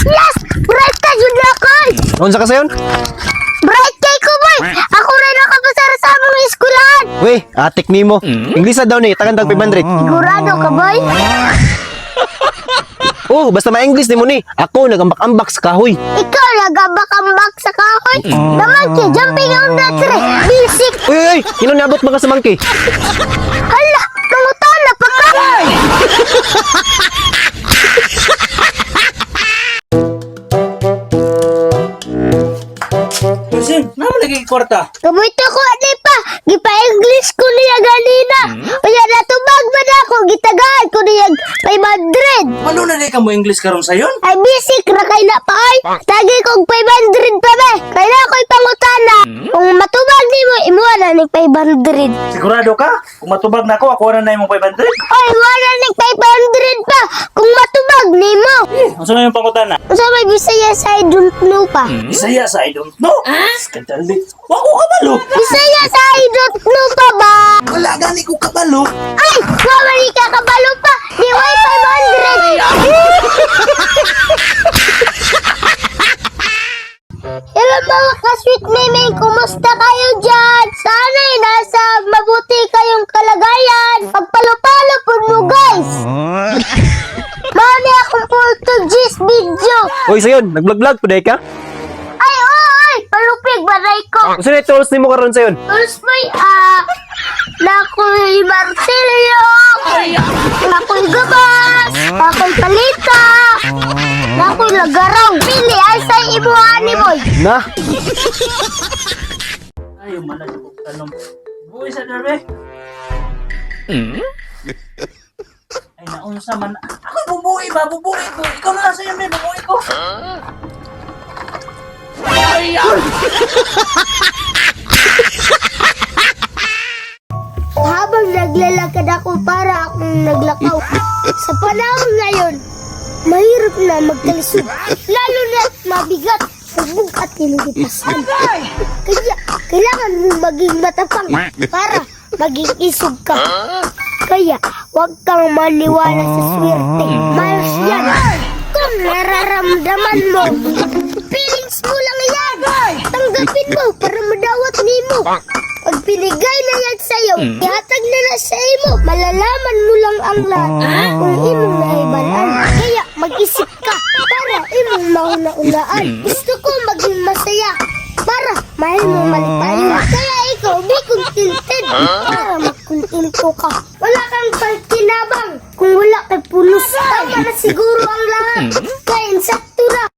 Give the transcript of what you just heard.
Yes! Bright ka yun ako! Unsa ka sayon? Bright kay ko, boy! Ako rin nakapasara sa among eskwelahan! We, atik nimo. English daw ni, tagan tag 500. Sigurado ka, boy? Oh, basta ma-English nimo ni. Ako nagambak-ambak sa kahoy. Ikaw nagabak-ambak sa kahoy? Naman ki, jumping on that tree! Basic! Uy, kino niabot mga sa monkey? Hala! Pangutan na pa ka! Kusin, naman lagi kwarta. Kamuito ko, di pa! Gipa-English ko niya ganina! Kaya natubag man ako, gitagaan ko niya 500! Ano na ka mo English karon sayon? Ay, basic ra kay na pa ay! Tagi kong 500 pa be! Kaya ako'y pangutana! Kung matubag ni mo, imuha na ni 500! Sigurado ka? Kung matubag na ako na na imong 500. Oy, wala ni 500 pa! Kung matubag ni mo! Unsa na yung pangutana? Sa may Bisaya sa I don't know pa! Bisaya sa I don't know. Skandali. Wa ko kabalo. Bisaya sa I don't know pa ba? Wala gani ko kabalo. Ay! Wawali ka kabalo pa! Di way 500! Hello mga ka-sweet meme! Kumusta kayo dyan? Sana'y nasa mabuti kayong kalagayan! Pagpalo-palo po mo guys! Mami akong Portuguese video! Uy, sayon, nag-vlog-vlog puday ka? Ay, ay! Palupig baray ko! Unsa na tools nimo karon sayon? Tapos may, nakoy martilyo, nakoy gabas, nakoy palita, nakoy lagarang. Pili, ay sa ibuhan ni boy. Na, Ayo man na ko tanong. Buhay sa derbe. Ay naunsa man. Ako bubuhay ba? Bubuhay ko. Ikaw na lang sayo, may bubuhay ko. Habang naglalakad ako para akong naglakaw. Sa panahon ngayon, mahirap na magkalisod. Lalo na mabigat sa bukat nililipasan. Kaya, kailangan mo maging matapang para maging isog ka. Kaya, huwag kang maniwala sa swerte. Malas yan. Kung nararamdaman mo, feelings mo lang yan. Tanggapin mo para madawat nimo. Pag pinigay na yan sa'yo, ihatag na na sa imo. Malalaman mo lang ang lahat kung imong naibalaan. Kaya mag-isip ka para imong mauna-unaan. Gusto ko maging masaya para mahal mo malipayon. Kaya ikaw, be contented para magkontento ka. Wala kang pagkinabang kung wala kay pulos. Tama na siguro ang lahat.